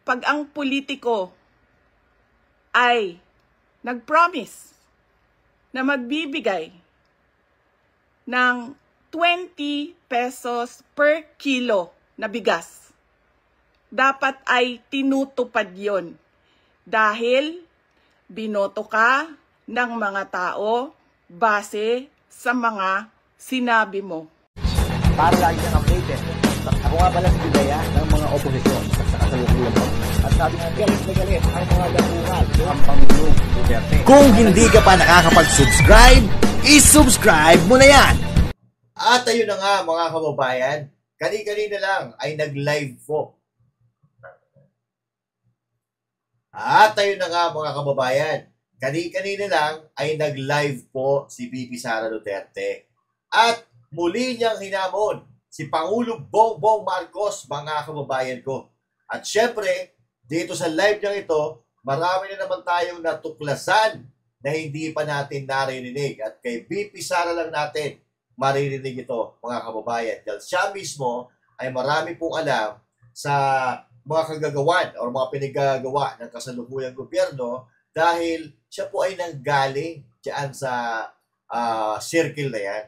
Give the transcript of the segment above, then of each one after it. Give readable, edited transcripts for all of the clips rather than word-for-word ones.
pag ang politiko ay nag-promise na magbibigay ng 20 pesos per kilo na bigas, dapat ay tinutupad yon dahil binoto ka ng mga tao base sa mga sinabi mo. Para lagi kang updated. Ako nga pala si Bidaya ng mga oposisyon sa kasalukuyan mo. At sabi nga, galit na galit ang mga dapungan ng Pangulong Duterte. Kung hindi ka pa nakakapag-subscribe, i-subscribe mo na yan! At ayun na nga mga kababayan, kani-kanina lang ay nag-live po. At ayun na nga mga kababayan, kani-kanina lang ay nag-live po si VP Sara Duterte. At muli niyang hinamon si Pangulong Bongbong Marcos, mga kababayan ko. At syempre, dito sa live niyang ito, marami na naman tayong natuklasan na hindi pa natin naririnig. At kay VP Sara lang natin maririnig ito, mga kababayan. Dahil siya mismo ay marami pong alam sa mga kagagawan o mga pinagagawa ng kasalukuyang gobyerno dahil siya po ay nanggaling diyan sa circle na yan.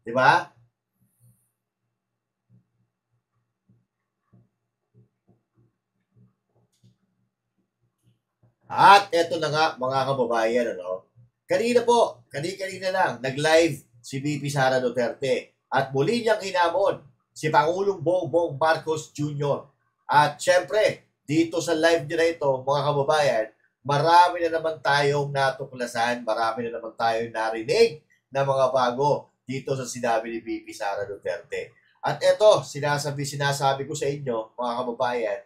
Di ba? At eto na nga mga kababayan, kanina lang, nag-live si VP Sara Duterte at muli niyang hinamon si Pangulong Bongbong Marcos Jr. At syempre, dito sa live niya na ito, mga kababayan, marami na naman tayong natuklasan, marami na naman tayong narinig na mga bago dito sa sinabi ni VP Sara Duterte. At eto, sinasabi ko sa inyo, mga kababayan,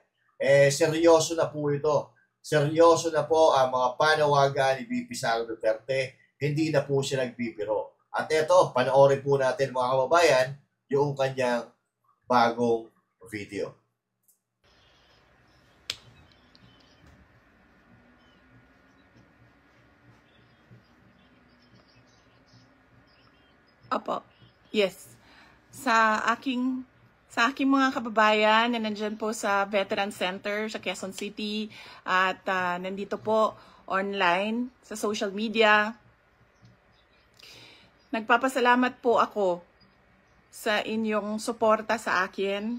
seryoso na po ito. Seryoso na po ang mga panawagan ni VP Sara Duterte. Hindi na po siya nagbibiro. At eto, panoorin po natin mga kababayan yung kanyang bagong video. Opo. Yes. Sa aking mga kababayan na nandyan po sa Veteran Center sa Quezon City at nandito po online sa social media, nagpapasalamat po ako sa inyong suporta sa akin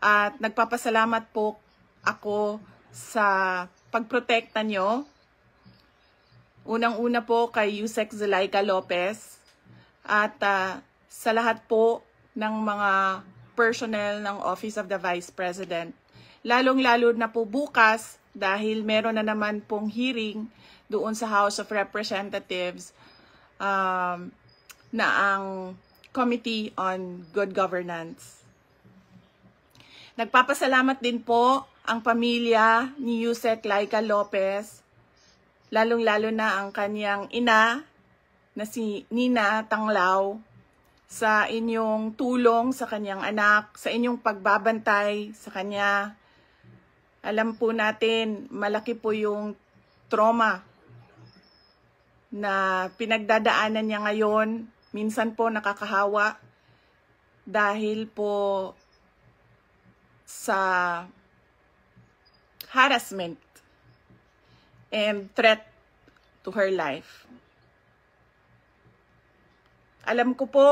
at nagpapasalamat po ako sa pagprotekta nyo. Unang-una po kay Yusek Zulaika Lopez at sa lahat po ng mga personnel ng Office of the Vice President. Lalong-lalo na po bukas dahil meron na naman pong hearing doon sa House of Representatives na ang Committee on Good Governance. Nagpapasalamat din po ang pamilya ni Yusek Laika Lopez, lalong-lalo na ang kanyang ina na si Nina Tanglaw, sa inyong tulong sa kanyang anak, sa inyong pagbabantay sa kanya. Alam po natin, malaki po yung trauma na pinagdadaanan niya ngayon. Minsan po nakakahawa dahil po sa harassment and threat to her life. Alam ko po,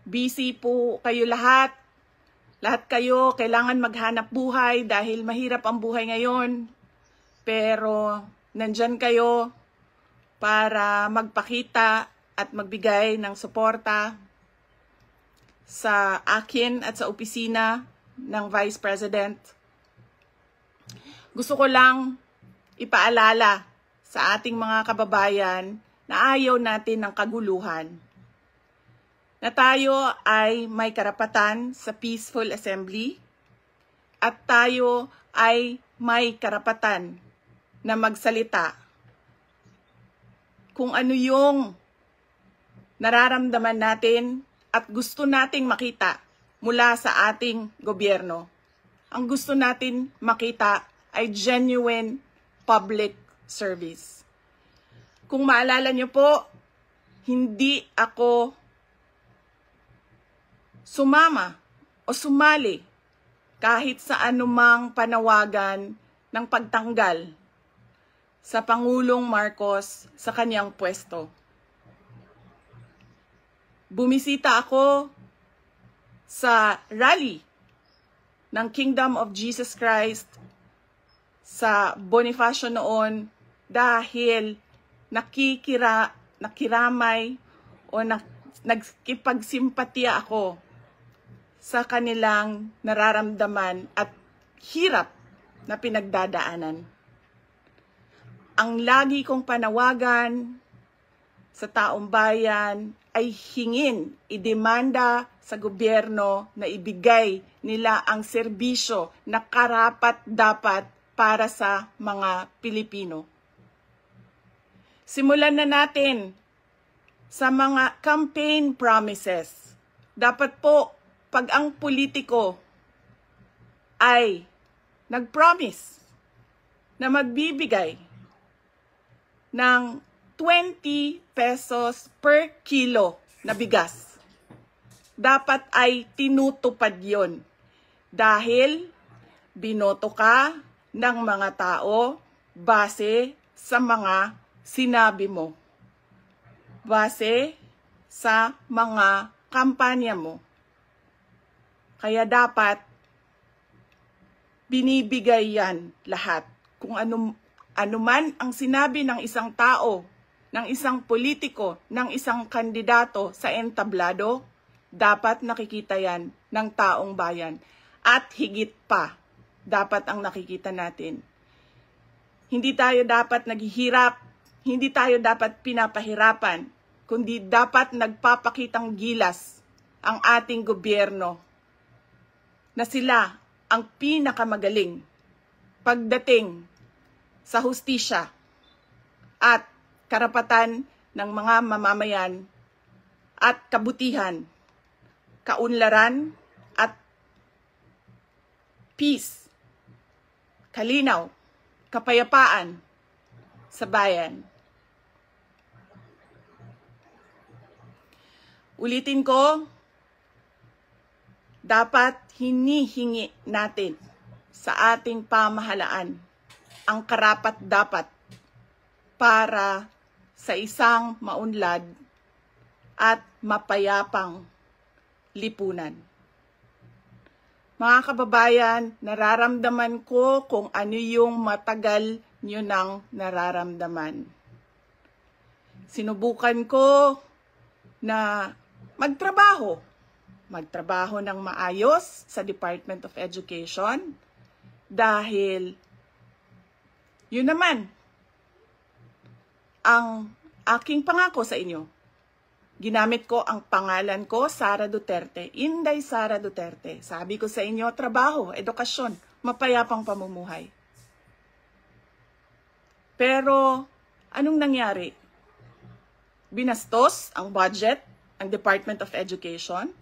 busy po kayo lahat. Lahat kayo kailangan maghanap buhay dahil mahirap ang buhay ngayon. Pero nandyan kayo para magpakita at magbigay ng suporta sa akin at sa opisina ng Vice President. Gusto ko lang ipaalala sa ating mga kababayan na ayaw natin ng kaguluhan. Na tayo ay may karapatan sa peaceful assembly at tayo ay may karapatan na magsalita kung ano yung nararamdaman natin at gusto nating makita mula sa ating gobyerno. Ang gusto natin makita ay genuine public service. Kung maalala nyo po, hindi ako sumama o sumali kahit sa anumang panawagan ng pagtanggal sa Pangulong Marcos sa kanyang pwesto. Bumisita ako sa rally ng Kingdom of Jesus Christ sa Bonifacio noon dahil nakiramay o nagkipagsimpatiya ako sa kanilang nararamdaman at hirap na pinagdadaanan. Ang lagi kong panawagan sa taong bayan ay hingin, idemanda sa gobyerno na ibigay nila ang serbisyo na karapat-dapat para sa mga Pilipino. Simulan na natin sa mga campaign promises. Dapat po, pag ang politiko ay nag-promise na magbibigay ng 20 pesos per kilo na bigas, dapat ay tinutupad yon dahil binoto ka ng mga tao base sa mga sinabi mo, base sa mga kampanya mo. Kaya dapat binibigay yan lahat. Kung ano man ang sinabi ng isang tao, ng isang politiko, ng isang kandidato sa entablado, dapat nakikita yan ng taong bayan. At higit pa, dapat ang nakikita natin. Hindi tayo dapat naghihirap, hindi tayo dapat pinapahirapan, kundi dapat nagpapakitang gilas ang ating gobyerno na sila ang pinakamagaling pagdating sa hustisya at karapatan ng mga mamamayan at kabutihan, kaunlaran at peace, kalinaw, kapayapaan sa bayan. Ulitin ko, dapat hinihingi natin sa ating pamahalaan ang karapat-dapat para sa isang maunlad at mapayapang lipunan. Mga kababayan, nararamdaman ko kung ano yung matagal nyo nang nararamdaman. Sinubukan ko na magtrabaho ng maayos sa Department of Education dahil yun naman ang aking pangako sa inyo. Ginamit ko ang pangalan ko, Sara Duterte, Inday Sara Duterte. Sabi ko sa inyo, trabaho, edukasyon, mapayapang pamumuhay. Pero anong nangyari? Binastos ang budget ang Department of Education.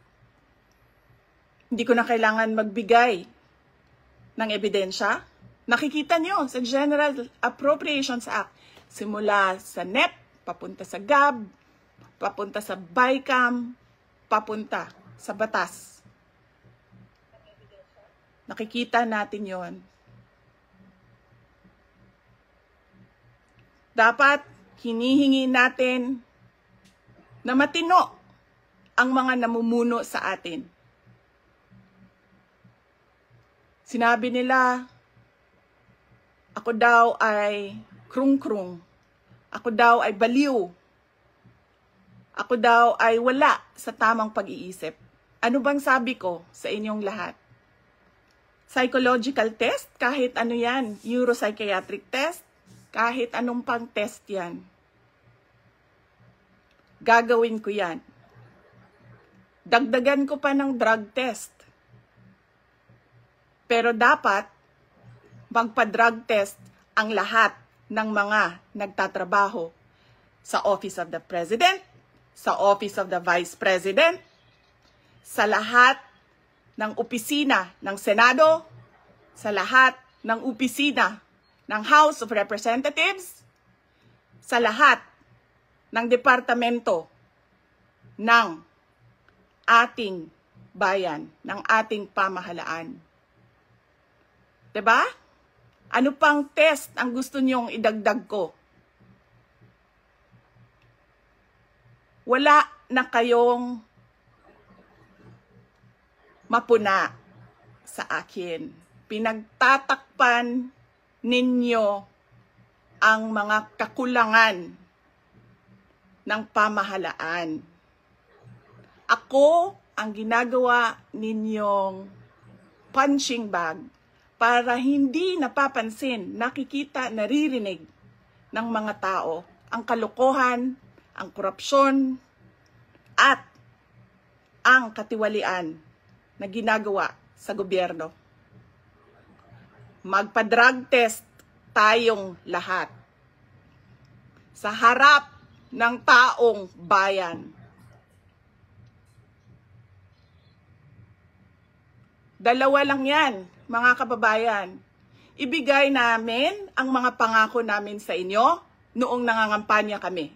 Hindi ko na kailangan magbigay ng ebidensya. Nakikita nyo sa General Appropriations Act, simula sa NEP, papunta sa GAB, papunta sa BICAM, papunta sa batas. Nakikita natin yon. Dapat hinihingi natin na matino ang mga namumuno sa atin. Sinabi nila, ako daw ay krung-krung. Ako daw ay baliw. Ako daw ay wala sa tamang pag-iisip. Ano bang sabi ko sa inyong lahat? Psychological test, kahit ano yan, neuropsychiatric test, kahit anong pang test yan. Gagawin ko yan. Dagdagan ko pa ng drug test. Pero dapat magpa-drug test ang lahat ng mga nagtatrabaho sa Office of the President, sa Office of the Vice President, sa lahat ng opisina ng Senado, sa lahat ng opisina ng House of Representatives, sa lahat ng departamento ng ating bayan, ng ating pamahalaan. 'Diba? Ano pang test ang gusto niyong idagdag ko? Wala na kayong mapuna sa akin. Pinagtatakpan ninyo ang mga kakulangan ng pamahalaan. Ako ang ginagawa ninyong punching bag para hindi napapansin, nakikita, naririnig ng mga tao ang kalokohan, ang korupsyon, at ang katiwalian na ginagawa sa gobyerno. Magpa-drug test tayong lahat sa harap ng taong bayan. Dalawa lang yan, mga kababayan. Ibigay namin ang mga pangako namin sa inyo noong nangangampanya kami.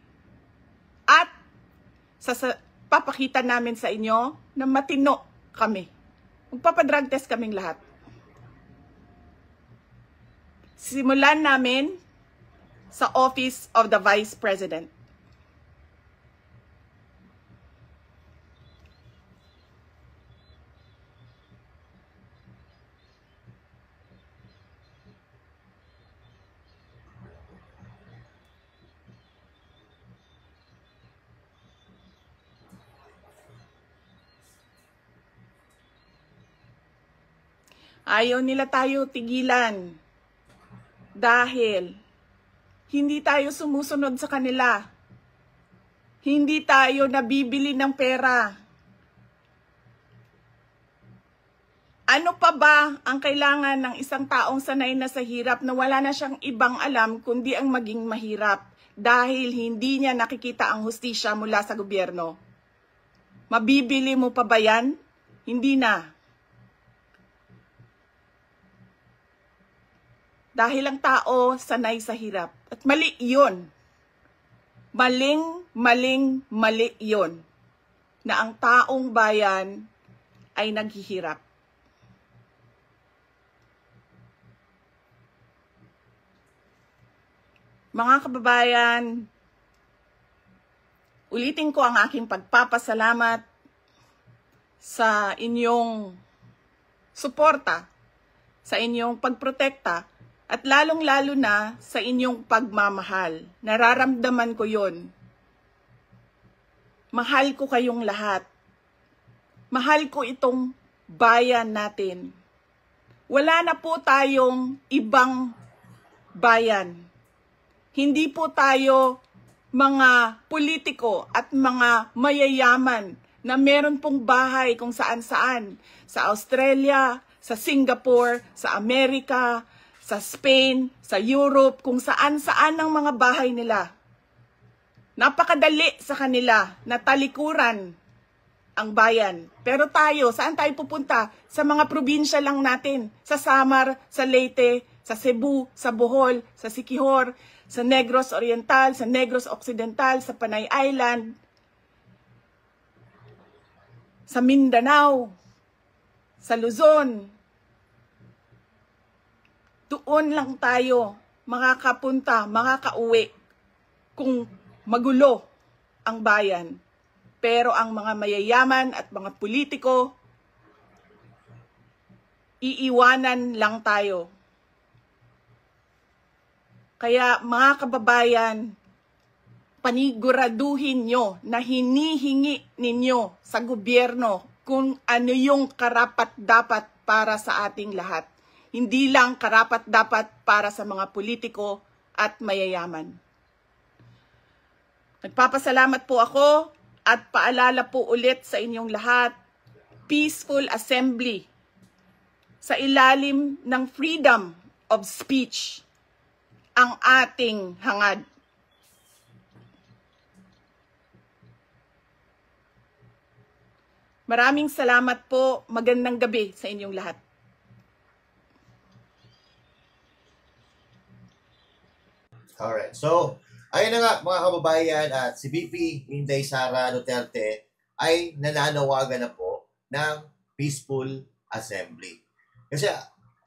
At papakita namin sa inyo na matino kami. Magpapadrug test kaming lahat. Simulan namin sa Office of the Vice President. Ayaw nila tayo tigilan dahil hindi tayo sumusunod sa kanila. Hindi tayo nabibili ng pera. Ano pa ba ang kailangan ng isang taong sanay na sa hirap na wala na siyang ibang alam kundi ang maging mahirap dahil hindi niya nakikita ang hustisya mula sa gobyerno? Mabibili mo pa ba yan? Hindi na. Dahil ang tao sanay sa hirap. At mali yun. Mali yun. Na ang taong bayan ay naghihirap. Mga kababayan, ulitin ko ang aking pagpapasalamat sa inyong suporta, sa inyong pagprotekta, at lalong-lalo na sa inyong pagmamahal. Nararamdaman ko yon. Mahal ko kayong lahat. Mahal ko itong bayan natin. Wala na po tayong ibang bayan. Hindi po tayo mga politiko at mga mayayaman na meron pong bahay kung saan-saan. Sa Australia, sa Singapore, sa Amerika, sa Spain, sa Europe, kung saan-saan ang mga bahay nila. Napakadali sa kanila na talikuran ang bayan. Pero tayo, saan tayo pupunta? Sa mga probinsya lang natin. Sa Samar, sa Leyte, sa Cebu, sa Bohol, sa Siquijor, sa Negros Oriental, sa Negros Occidental, sa Panay Island, sa Mindanao, sa Luzon. Doon lang tayo makakapunta, makakauwi kung magulo ang bayan. Pero ang mga mayayaman at mga politiko, iiwanan lang tayo. Kaya mga kababayan, paniguraduhin nyo na hinihingi ninyo sa gobyerno kung ano yung karapat-dapat para sa ating lahat. Hindi lang karapat-dapat para sa mga politiko at mayayaman. Nagpapasalamat po ako at paalala po ulit sa inyong lahat, peaceful assembly sa ilalim ng freedom of speech ang ating hangad. Maraming salamat po. Magandang gabi sa inyong lahat. Alright. So, ayun na nga mga kababayan at si VP Inday Sara Duterte ay nananawagan na po ng peaceful assembly. Kasi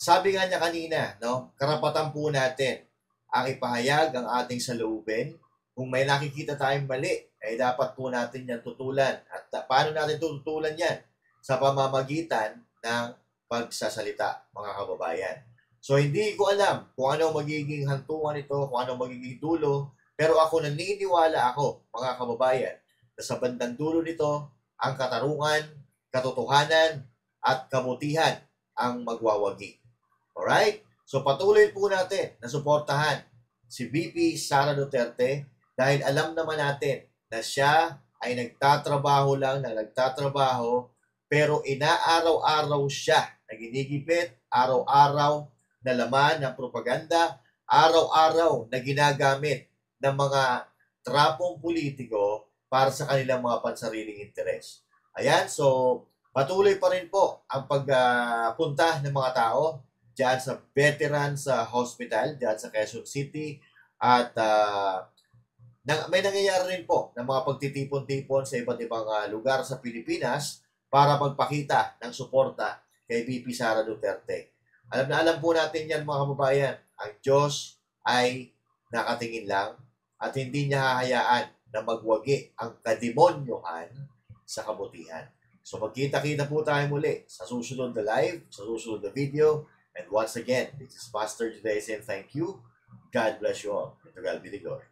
sabi nga niya kanina, no, karapatan po natin ang ipahayag ang ating saloobin. Kung may nakikita tayong mali, ay dapat po natin yan tutulan. At paano natin tutulan yan? Sa pamamagitan ng pagsasalita, mga kababayan. So, hindi ko alam kung ano magiging hantungan ito, kung ano magiging dulo, pero ako naniniwala ako, mga kababayan, na sa bandang dulo nito, ang katarungan, katotohanan, at kabutihan ang magwawagi. Alright? So, patuloy po natin na suportahan si VP Sara Duterte dahil alam naman natin na siya ay nagtatrabaho lang na nagtatrabaho pero inaaraw-araw siya na ginigipit, araw-araw na laman ng propaganda, araw-araw na ginagamit ng mga trapong politiko para sa kanilang mga pansariling interes. Ayan, so patuloy pa rin po ang pagpunta ng mga tao diyan sa Veterans Hospital, diyan sa Quezon City, at may nangyayari rin po ng mga pagtitipon-tipon sa iba't ibang lugar sa Pilipinas para magpakita ng suporta kay VP Sara Duterte. Alam na alam po natin yan, mga kababayan, ang Diyos ay nakatingin lang at hindi niya hahayaan na magwagi ang kademonyohan sa kabutihan. So magkita-kita po tayo muli sa susunod na live, sa susunod na video. And once again, this is Pastor Juday saying thank you. God bless you all. Ito God be the glory.